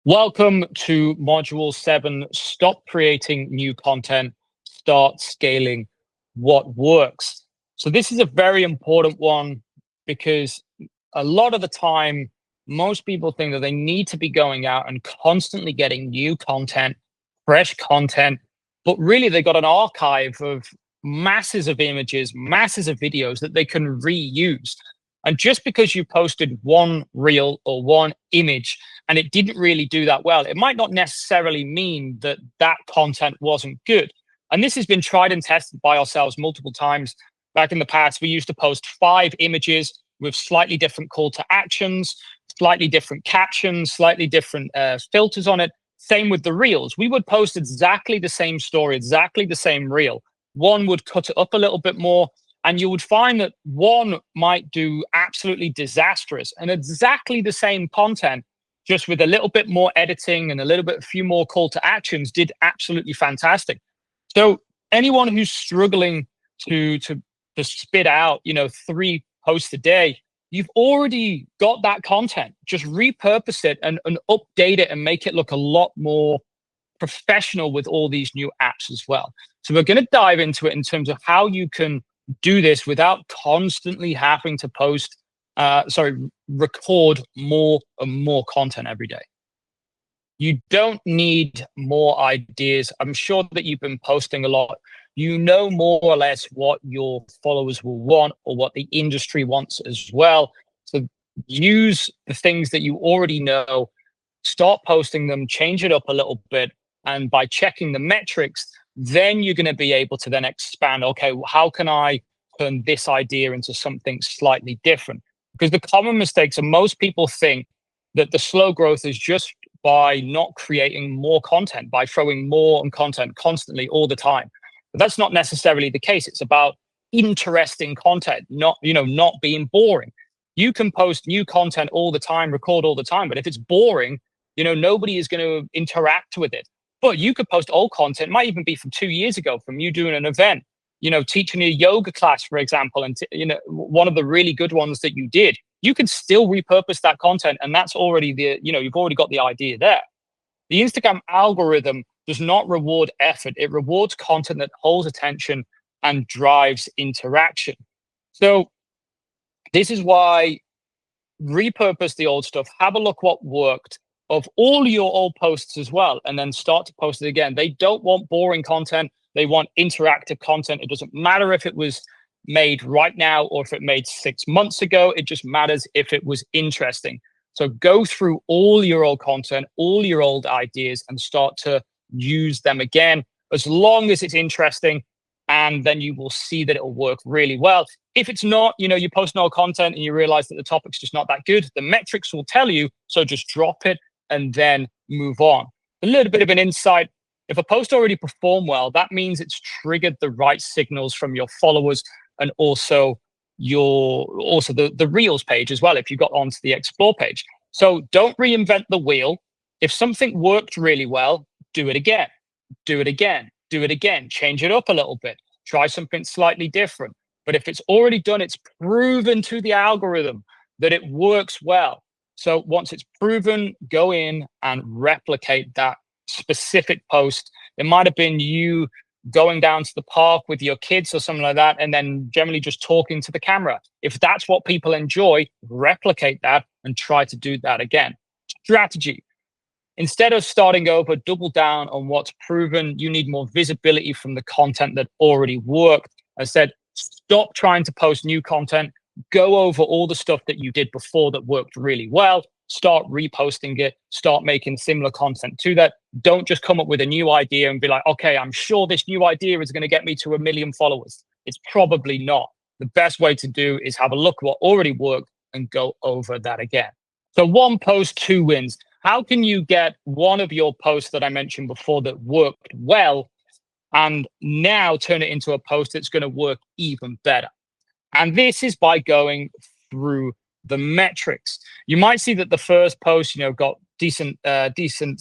Welcome to Module 7, Stop Creating New Content, Start Scaling What Works. So this is a very important one because a lot of the time, most people think that they need to be going out and constantly getting new content, fresh content, but really they've got an archive of masses of images, masses of videos that they can reuse. And just because you posted one reel or one image and it didn't really do that well, it might not necessarily mean that that content wasn't good. And this has been tried and tested by ourselves multiple times. Back in the past, we used to post 5 images with slightly different call to actions, slightly different captions, slightly different filters on it. Same with the reels. We would post exactly the same story, exactly the same reel. One would cut it up a little bit more, and you would find that one might do absolutely disastrous and exactly the same content, just with a little bit more editing and a few more call to actions, did absolutely fantastic. So anyone who's struggling to spit out, 3 posts a day, you've already got that content. Just repurpose it and update it and make it look a lot more professional with all these new apps as well. So we're going to dive into it in terms of how you can do this without constantly having to record more and more content every day. You don't need more ideas. I'm sure that you've been posting a lot. You know more or less what your followers will want or what the industry wants as well. So use the things that you already know, start posting them, change it up a little bit. And by checking the metrics, then you're going to be able to then expand. Okay, how can I turn this idea into something slightly different? Because the common mistakes are most people think that the slow growth is just by not creating more content, by throwing more and content constantly all the time. But that's not necessarily the case. It's about interesting content, not being boring. You can post new content all the time, record all the time, but if it's boring, nobody is going to interact with it. But you could post old content, might even be from 2 years ago, from you doing an event, teaching a yoga class, for example, and one of the really good ones that you did. You can still repurpose that content, and that's already you've already got the idea there. The Instagram algorithm does not reward effort. It rewards content that holds attention and drives interaction. So this is why repurpose the old stuff, have a look what worked of all your old posts as well, and then start to post it again. They don't want boring content. They want interactive content. It doesn't matter if it was made right now or if it made 6 months ago. It just matters if it was interesting. So go through all your old content, all your old ideas, and start to use them again, as long as it's interesting. And then you will see that it'll work really well. If it's not, you post no content and you realize that the topic's just not that good, the metrics will tell you. So just drop it and then move on. A little bit of an insight. If a post already performed well, that means it's triggered the right signals from your followers and also the Reels page as well, if you got onto the Explore page. So don't reinvent the wheel. If something worked really well, do it again, do it again, do it again, change it up a little bit, try something slightly different. But if it's already done, it's proven to the algorithm that it works well. So once it's proven, go in and replicate that specific post. It might have been you going down to the park with your kids or something like that, and then generally just talking to the camera. If that's what people enjoy, replicate that and try to do that again. Strategy. Instead of starting over, double down on what's proven. You need more visibility from the content that already worked. I said, stop trying to post new content. Go over all the stuff that you did before that worked really well. Start reposting it. Start making similar content to that. Don't just come up with a new idea and be like, okay, I'm sure this new idea is going to get me to 1 million followers. It's probably not. The best way to do is have a look at what already worked and go over that again. So 1 post, 2 wins. How can you get one of your posts that I mentioned before that worked well and now turn it into a post that's going to work even better? And this is by going through the metrics. You might see that the first post, got decent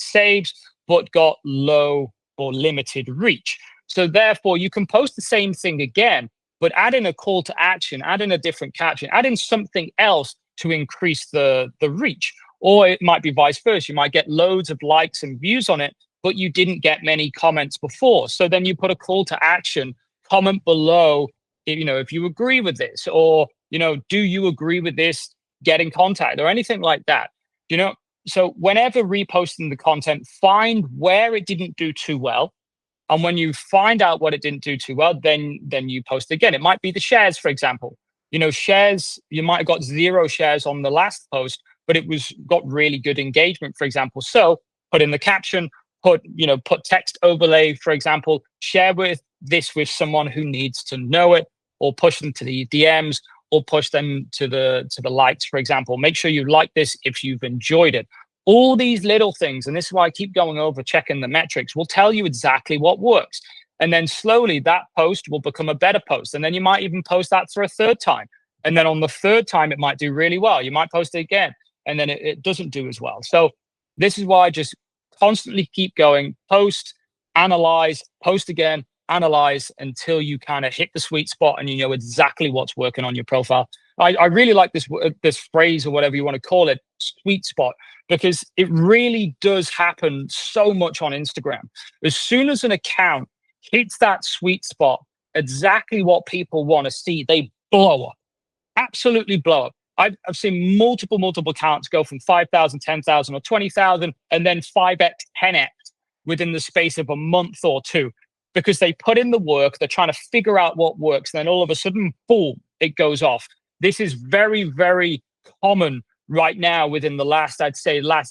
saves, but got low or limited reach. So therefore, you can post the same thing again, but add in a call to action, add in a different caption, add in something else to increase the reach. Or it might be vice versa. You might get loads of likes and views on it, but you didn't get many comments before. So then you put a call to action, comment below, if you agree with this, or, do you agree with this? Get in contact or anything like that. So whenever reposting the content, find where it didn't do too well. And when you find out what it didn't do too well, then you post again. It might be the shares, for example. Shares, you might have got 0 shares on the last post, but it got really good engagement, for example. So put in the caption, put text overlay, for example, share this with someone who needs to know it, or push them to the DMs, or push them to the likes, for example. Make sure you like this if you've enjoyed it. All these little things, and this is why I keep going over checking the metrics, will tell you exactly what works. And then slowly that post will become a better post. And then you might even post that for a 3rd time. And then on the 3rd time, it might do really well. You might post it again, and then it doesn't do as well. So this is why I just constantly keep going, post, analyze, post again, analyze until you kind of hit the sweet spot and you know exactly what's working on your profile. I really like this phrase, or whatever you want to call it, sweet spot, because it really does happen so much on Instagram. As soon as an account hits that sweet spot, exactly what people want to see, they blow up, absolutely blow up. I've seen multiple accounts go from 5,000, 10,000, or 20,000, and then 5x, 10x within the space of a month or two, because they put in the work, they're trying to figure out what works, and then all of a sudden, boom, it goes off. This is very, very common right now within the last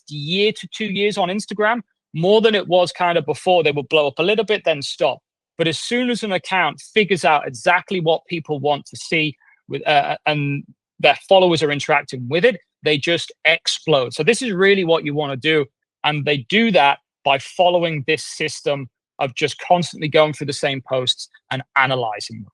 year to 2 years on Instagram, more than it was kind of before. They would blow up a little bit, then stop. But as soon as an account figures out exactly what people want to see, and their followers are interacting with it, they just explode. So this is really what you want to do. And they do that by following this system of just constantly going through the same posts and analyzing them.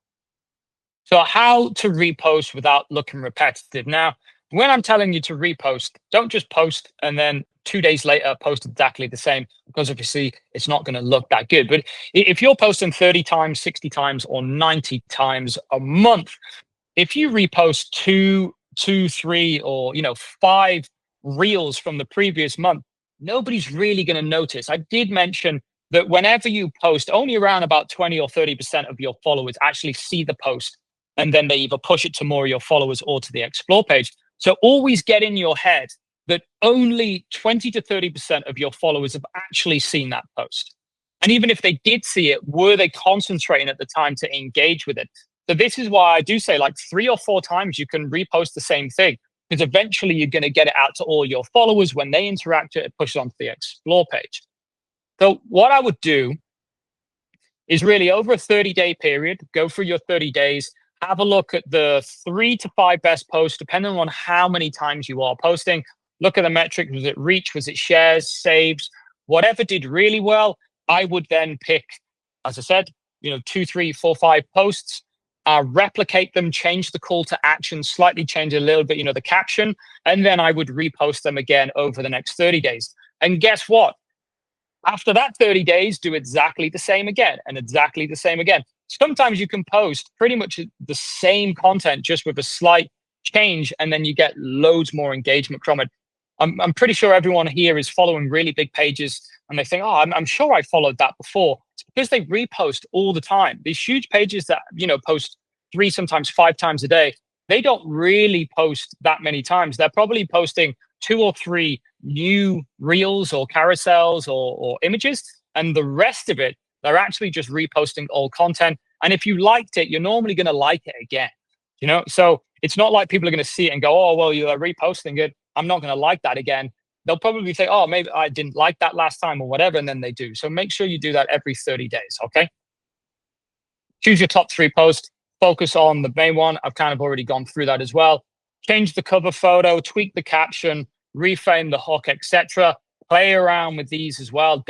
So how to repost without looking repetitive. Now, when I'm telling you to repost, don't just post and then 2 days later post exactly the same, because obviously it's not going to look that good. But if you're posting 30 times, 60 times, or 90 times a month, if you repost two, 3, or 5 reels from the previous month, nobody's really going to notice. I did mention that whenever you post, only around about 20 or 30% of your followers actually see the post, and then they either push it to more of your followers or to the explore page. So always get in your head that only 20 to 30% of your followers have actually seen that post. And even if they did see it, were they concentrating at the time to engage with it? So this is why I do say, like, 3 or 4 times you can repost the same thing, because eventually you're going to get it out to all your followers. When they interact, it pushes onto the explore page. So what I would do is really, over a 30-day period, go through your 30 days, have a look at the 3 to 5 best posts, depending on how many times you are posting. Look at the metrics. Was it reach? Was it shares, saves? Whatever did really well, I would then pick, as I said, 2, 3, 4, 5 posts, replicate them, change the call to action, slightly change a little bit, the caption, and then I would repost them again over the next 30 days. And guess what? After that 30 days, do exactly the same again, and exactly the same again. Sometimes you can post pretty much the same content, just with a slight change, and then you get loads more engagement from it. I'm pretty sure everyone here is following really big pages, and they think, oh, I'm sure I followed that before. It's because they repost all the time. These huge pages that, post 3, sometimes 5 times a day, they don't really post that many times. They're probably posting 2 or 3 new reels or carousels or images, and the rest of it, they're actually just reposting old content. And if you liked it, you're normally going to like it again. So it's not like people are going to see it and go, oh, well, you are reposting it, I'm not going to like that again. They'll probably say, oh, maybe I didn't like that last time, or whatever, and then they do. So make sure you do that every 30 days, okay? Choose your top 3 posts. Focus on the main one. I've kind of already gone through that as well. Change the cover photo, tweak the caption, reframe the hook, etc. Play around with these as well.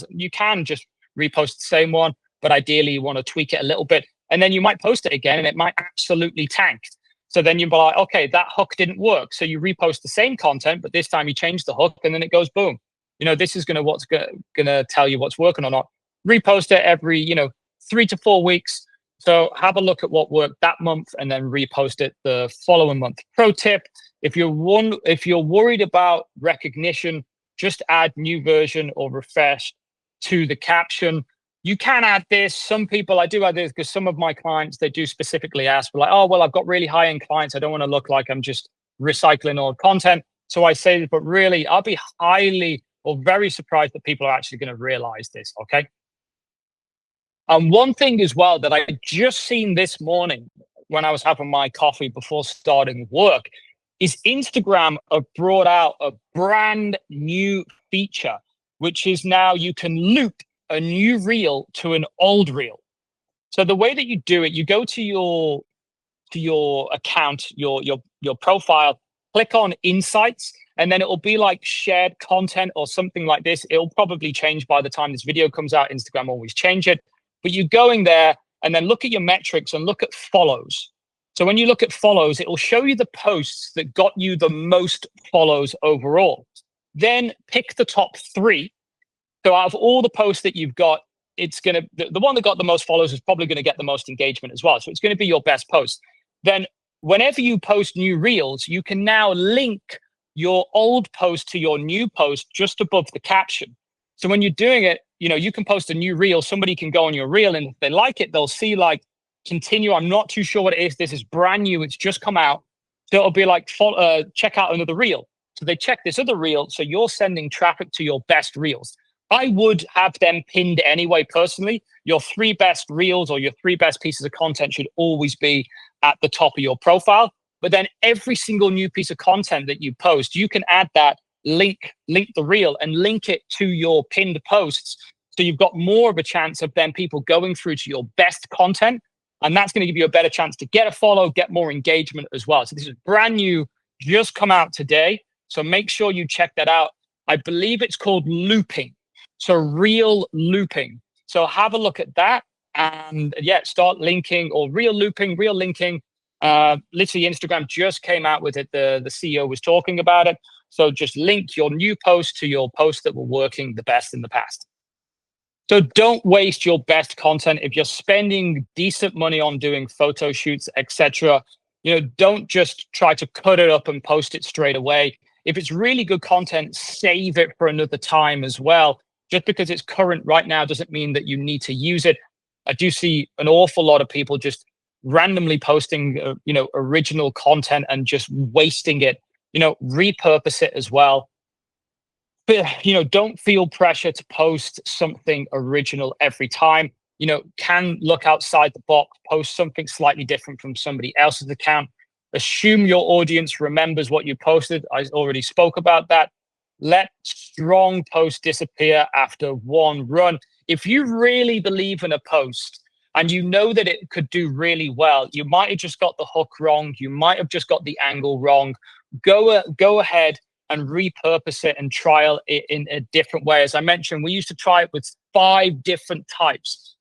You can just repost the same one, but ideally you want to tweak it a little bit, and then you might post it again and it might absolutely tank. So then you'll be like, okay, that hook didn't work. So you repost the same content, but this time you change the hook, and then it goes boom. This is what's gonna tell you what's working or not. Repost it every 3 to 4 weeks. So have a look at what worked that month, and then repost it the following month. Pro tip: If you're worried about recognition, just add new version or refresh to the caption. You can add this. Some people, I do add this because some of my clients, they do specifically ask, like, oh, well, I've got really high-end clients. I don't want to look like I'm just recycling old content. So I say, but really, I'll be highly or very surprised that people are actually going to realize this, okay? And one thing as well that I just seen this morning when I was having my coffee before starting work is Instagram have brought out a brand new feature, which is now you can loop a new reel to an old reel. So the way that you do it, you go to your account, your profile, click on Insights, and then it will be like shared content or something like this. It'll probably change by the time this video comes out. Instagram always change it. But you go in there and then look at your metrics and look at follows. So when you look at follows, it will show you the posts that got you the most follows overall. Then pick the top 3. So out of all the posts that you've got, it's going to, the one that got the most follows is probably going to get the most engagement as well. So it's going to be your best post. Then whenever you post new reels, you can now link your old post to your new post just above the caption. So when you're doing it, you can post a new reel. Somebody can go on your reel, and if they like it, they'll see like continue. I'm not too sure what it is. This is brand new. It's just come out. So it'll be like, check out another reel. So they check this other reel. So you're sending traffic to your best reels. I would have them pinned anyway, personally. Your 3 best reels or your 3 best pieces of content should always be at the top of your profile. But then every single new piece of content that you post, you can add that link the reel and link it to your pinned posts. So you've got more of a chance of then people going through to your best content. And that's going to give you a better chance to get a follow, get more engagement as well. So this is brand new, just come out today. So make sure you check that out. I believe it's called looping. So reel looping. So have a look at that and start linking or reel looping, reel linking. Literally Instagram just came out with it. The CEO was talking about it. So just link your new post to your posts that were working the best in the past. So don't waste your best content. If you're spending decent money on doing photo shoots, etc., don't just try to cut it up and post it straight away. If it's really good content, save it for another time as well. Just because it's current right now doesn't mean that you need to use it. I do see an awful lot of people just randomly posting, original content and just wasting it. Repurpose it as well. But, don't feel pressure to post something original every time. Can look outside the box, post something slightly different from somebody else's account. Assume your audience remembers what you posted. I already spoke about that. Let strong posts disappear after one run. If you really believe in a post and you know that it could do really well, you might have just got the hook wrong. You might have just got the angle wrong. Go ahead and repurpose it and trial it in a different way. As I mentioned, we used to try it with 5 different types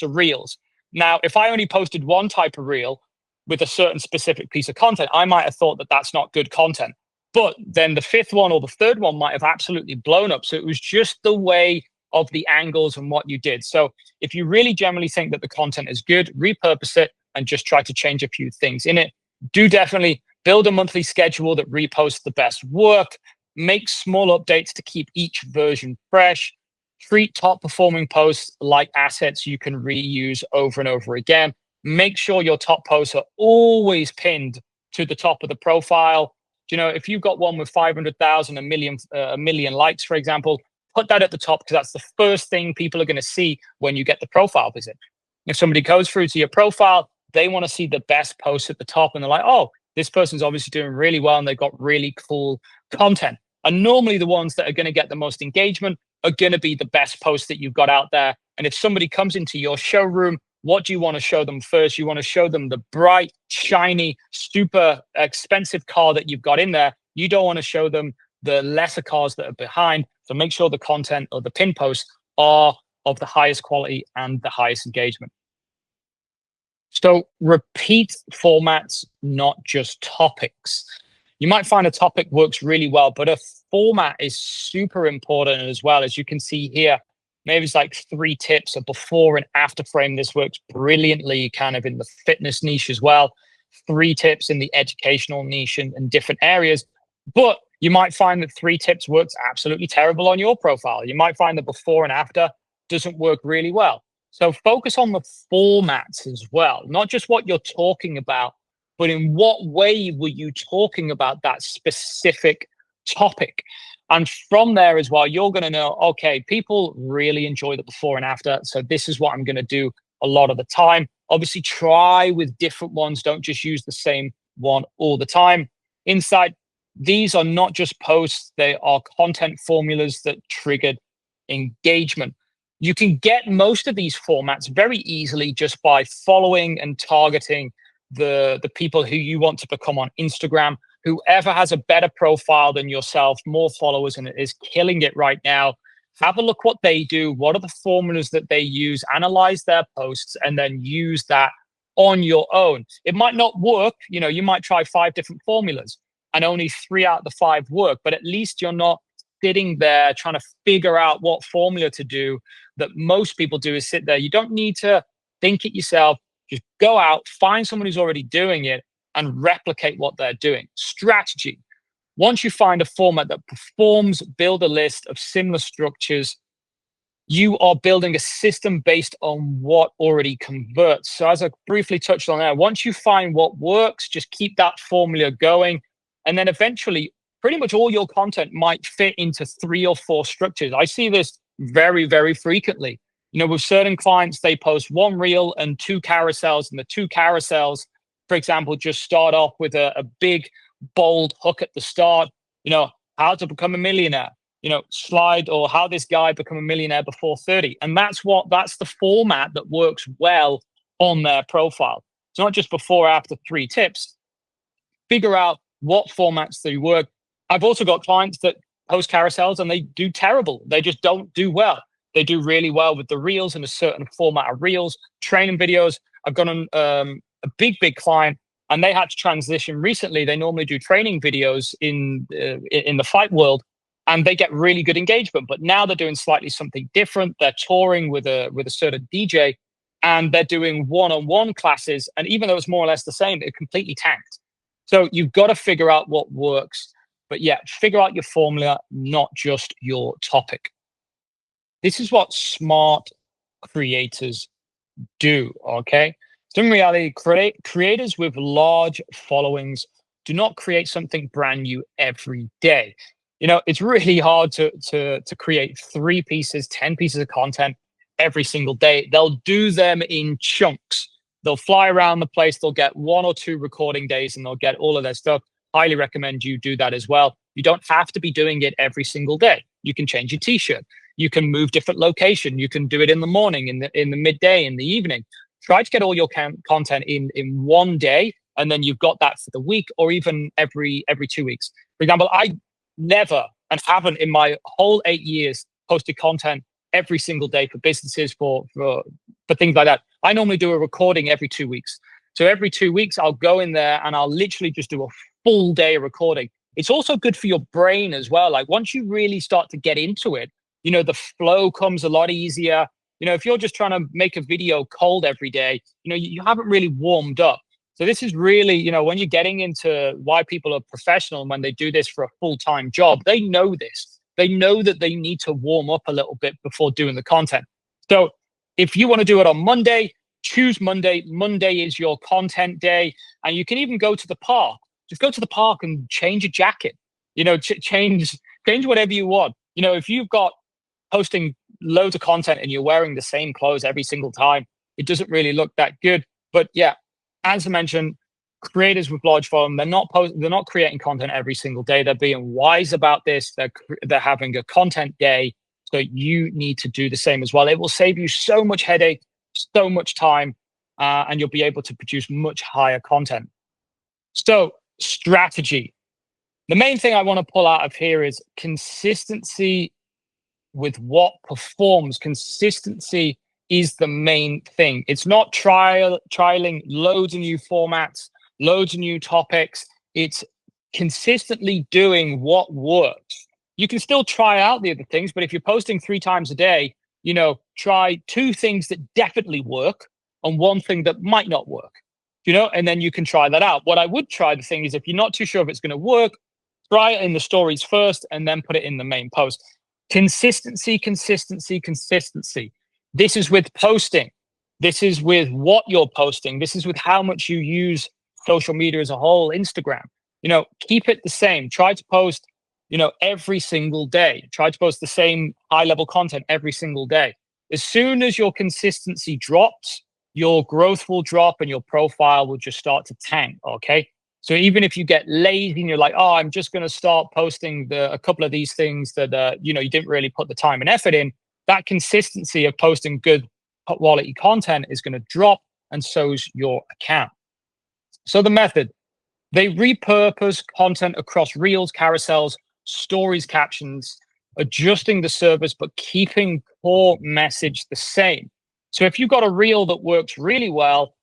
of reels. Now, if I only posted one type of reel with a certain specific piece of content, I might have thought that that's not good content. But then the 5th one or the 3rd one might have absolutely blown up. So it was just the way of the angles and what you did. So if you really generally think that the content is good, repurpose it and just try to change a few things in it. Do definitely build a monthly schedule that reposts the best work. Make small updates to keep each version fresh. Treat top performing posts like assets you can reuse over and over again. Make sure your top posts are always pinned to the top of the profile. If you've got one with 500,000, a million likes, for example, put that at the top because that's the first thing people are going to see when you get the profile visit. If somebody goes through to your profile, they want to see the best posts at the top and they're like, oh, this person's obviously doing really well and they've got really cool content. And normally the ones that are going to get the most engagement are going to be the best posts that you've got out there. And if somebody comes into your showroom, what do you want to show them first? You want to show them the bright, shiny, super expensive car that you've got in there. You don't want to show them the lesser cars that are behind. So make sure the content or the pin posts are of the highest quality and the highest engagement. So repeat formats, not just topics. You might find a topic works really well, but a format is super important as well. As you can see here, maybe it's like 3 tips, a before and after frame. This works brilliantly kind of in the fitness niche as well. 3 tips in the educational niche and different areas. But you might find that 3 tips works absolutely terrible on your profile. You might find that before and after doesn't work really well. So focus on the formats as well, not just what you're talking about, but in what way were you talking about that specific topic? And from there as well, you're going to know, okay, people really enjoy the before and after. So this is what I'm going to do a lot of the time. Obviously, try with different ones. Don't just use the same one all the time. Inside, these are not just posts. They are content formulas that triggered engagement. You can get most of these formats very easily just by following and targeting the people who you want to become on Instagram. Whoever has a better profile than yourself, more followers, and is killing it right now, have a look what they do. What are the formulas that they use? Analyze their posts and then use that on your own. It might not work. You might try 5 different formulas and only 3 out of the 5 work, but at least you're not sitting there trying to figure out what formula to do that most people do is sit there. You don't need to think it yourself. Just go out, find someone who's already doing it and replicate what they're doing. Strategy. Once you find a format that performs, build a list of similar structures. You are building a system based on what already converts. So as I briefly touched on there, once you find what works, just keep that formula going. And then eventually, pretty much all your content might fit into 3 or 4 structures. I see this very, very frequently. With certain clients, they post 1 reel and 2 carousels, and the 2 carousels, for example, just start off with a big, bold hook at the start. How to become a millionaire, slide, or how this guy become a millionaire before 30. And that's the format that works well on their profile. It's not just before, after 3 tips. Figure out what formats they work. I've also got clients that post carousels and they do terrible. They just don't do well. They do really well with the reels and a certain format of reels, training videos. I've got a big client, and they had to transition recently. They normally do training videos in the fight world, and they get really good engagement. But now they're doing slightly something different. They're touring with a certain DJ, and they're doing one-on-one classes. And even though it's more or less the same, it completely tanked. So you've got to figure out what works. But yeah, figure out your formula, not just your topic. This is what smart creators do, okay? So in reality, creators with large followings do not create something brand new every day. It's really hard to create 3 pieces, 10 pieces of content every single day. They'll do them in chunks. They'll fly around the place. They'll get 1 or 2 recording days and they'll get all of their stuff. Highly recommend you do that as well. You don't have to be doing it every single day. You can change your t-shirt. You can move different location. You can do it in the morning, in the midday, in the evening. Try to get all your content in one day, and then you've got that for the week, or even every 2 weeks. For example, I never and haven't in my whole 8 years posted content every single day for businesses, for things like that. I normally do a recording every 2 weeks. So every 2 weeks, I'll go in there and I'll literally just do a full day of recording. It's also good for your brain as well. Like once you really start to get into it, the flow comes a lot easier. If you're just trying to make a video cold every day, you haven't really warmed up. So this is really, when you're getting into why people are professional and when they do this for a full-time job, they know this. They know that they need to warm up a little bit before doing the content. So if you want to do it on Monday, choose Monday. Monday is your content day. And you can even go to the park. Just go to the park and change a jacket. Change whatever you want. If you've got posting loads of content and you're wearing the same clothes every single time, it doesn't really look that good. But yeah, as I mentioned, creators with large following, they're not creating content every single day. They're being wise about this. They're having a content day. So you need to do the same as well. It will save you so much headache, so much time, and you'll be able to produce much higher content. So strategy. The main thing I want to pull out of here is consistency with what performs. Consistency is the main thing. It's not trialing loads of new formats, loads of new topics. It's consistently doing what works. You can still try out the other things, but if you're posting 3 times a day, try 2 things that definitely work and 1 thing that might not work. and then you can try that out. What I would try, the thing is, if you're not too sure if it's going to work, try it in the stories first and then put it in the main post. Consistency, consistency, consistency. This is with posting. This is with what you're posting. This is with how much you use social media as a whole, Instagram. Keep it the same. Try to post, every single day. Try to post the same high-level content every single day. As soon as your consistency drops, your growth will drop and your profile will just start to tank, okay? So even if you get lazy and you're like, oh, I'm just going to start posting a couple of these things that, you didn't really put the time and effort in, that consistency of posting good quality content is going to drop, and so's your account. So the method, they repurpose content across reels, carousels, stories, captions, adjusting the service, but keeping core message the same. So if you've got a reel that works really well,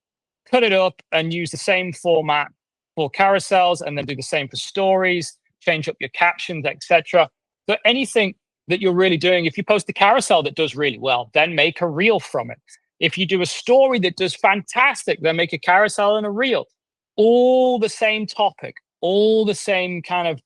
cut it up and use the same format for carousels, and then do the same for stories, change up your captions, etc. So anything that you're really doing, if you post a carousel that does really well, then make a reel from it. If you do a story that does fantastic, then make a carousel and a reel. All the same topic, all the same kind of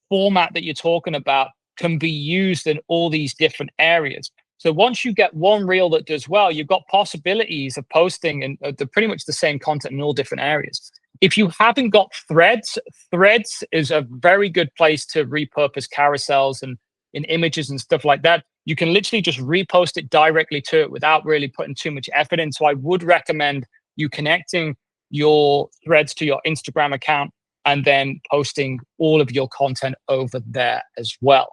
format that you're talking about can be used in all these different areas. So once you get one reel that does well, you've got possibilities of posting and pretty much the same content in all different areas. If you haven't got threads, threads is a very good place to repurpose carousels and in images and stuff like that. You can literally just repost it directly to it without really putting too much effort in. So I would recommend you connecting your threads to your Instagram account and then posting all of your content over there as well.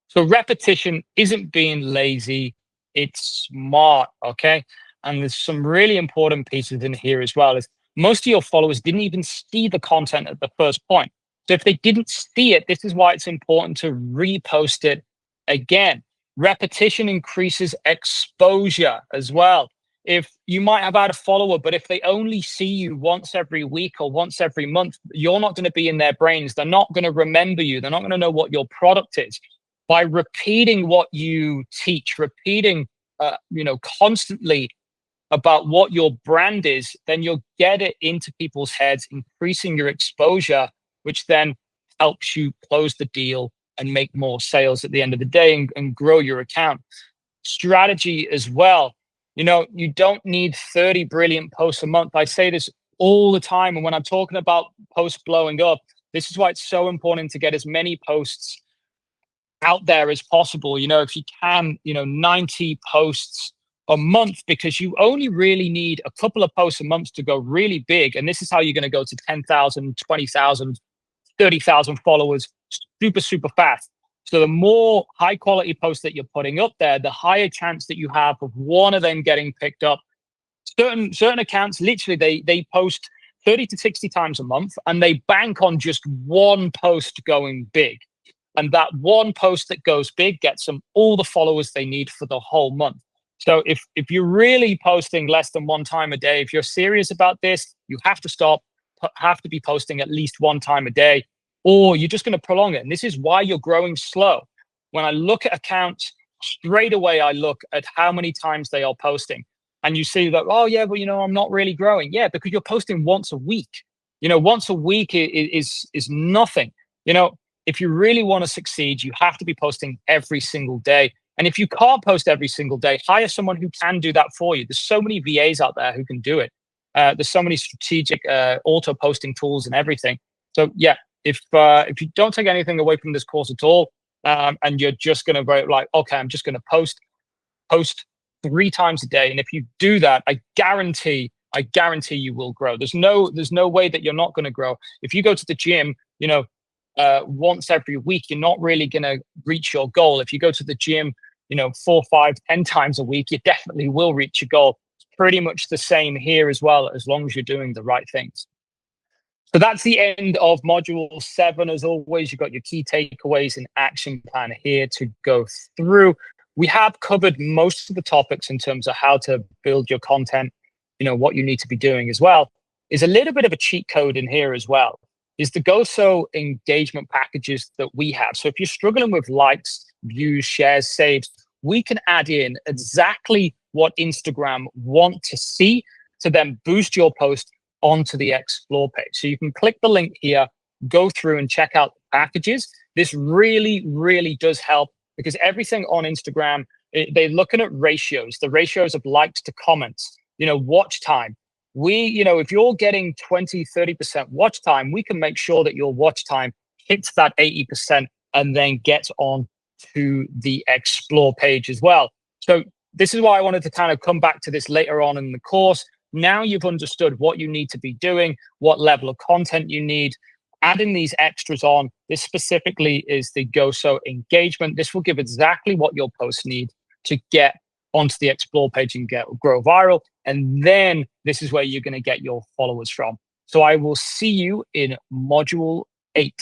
So repetition isn't being lazy, it's smart, okay? And there's some really important pieces in here as well. Is most of your followers didn't even see the content at the first point. So if they didn't see it, this is why it's important to repost it again. Repetition increases exposure as well. If you might have had a follower, but if they only see you once every week or once every month, you're not going to be in their brains. They're not going to remember you. They're not going to know what your product is. By repeating what you teach, repeating, constantly about what your brand is, then you'll get it into people's heads, increasing your exposure, which then helps you close the deal and make more sales at the end of the day and grow your account. Strategy as well. You don't need 30 brilliant posts a month. I say this all the time. And when I'm talking about posts blowing up, this is why it's so important to get as many posts out there as possible. If you can, 90 posts a month, because you only really need a couple of posts a month to go really big. And this is how you're going to go to 10,000, 20,000, 30,000 followers super, super fast. So the more high quality posts that you're putting up there, the higher chance that you have of one of them getting picked up. Certain accounts, literally, they post 30 to 60 times a month, and they bank on just one post going big. And that one post that goes big gets them all the followers they need for the whole month. So if you're really posting less than one time a day, if you're serious about this, you have to be posting at least one time a day, or you're just going to prolong it. And this is why you're growing slow. When I look at accounts, straight away, I look at how many times they are posting. And you see that, oh, yeah, but, I'm not really growing. Yeah, because you're posting once a week. Once a week is nothing. If you really want to succeed, you have to be posting every single day. And if you can't post every single day, hire someone who can do that for you. There's so many VAs out there who can do it. There's so many strategic auto posting tools and everything. So yeah, if you don't take anything away from this course at all, and you're just going to go like, okay, I'm just going to post 3 times a day. And if you do that, I guarantee you will grow. There's no way that you're not going to grow. If you go to the gym, once every week, you're not really going to reach your goal. If you go to the gym, 4, 5, 10 times a week, you definitely will reach your goal. It's pretty much the same here as well, as long as you're doing the right things. So that's the end of module 7. As always, you've got your key takeaways and action plan here to go through. We have covered most of the topics in terms of how to build your content, what you need to be doing as well. Is a little bit of a cheat code in here as well, is the GoSo engagement packages that we have. So if you're struggling with likes, views, shares, saves, we can add in exactly what Instagram want to see to then boost your post onto the explore page. So you can click the link here, go through and check out the packages. This really, really does help because everything on Instagram, they're looking at ratios, the ratios of likes to comments, watch time. If you're getting 20, 30% watch time, we can make sure that your watch time hits that 80% and then gets on to the explore page as well. So this is why I wanted to kind of come back to this later on in the course. Now you've understood what you need to be doing, what level of content you need, adding these extras on. This specifically is the GoSo engagement. This will give exactly what your posts need to get onto the explore page and grow viral. And then this is where you're going to get your followers from. So I will see you in module 8.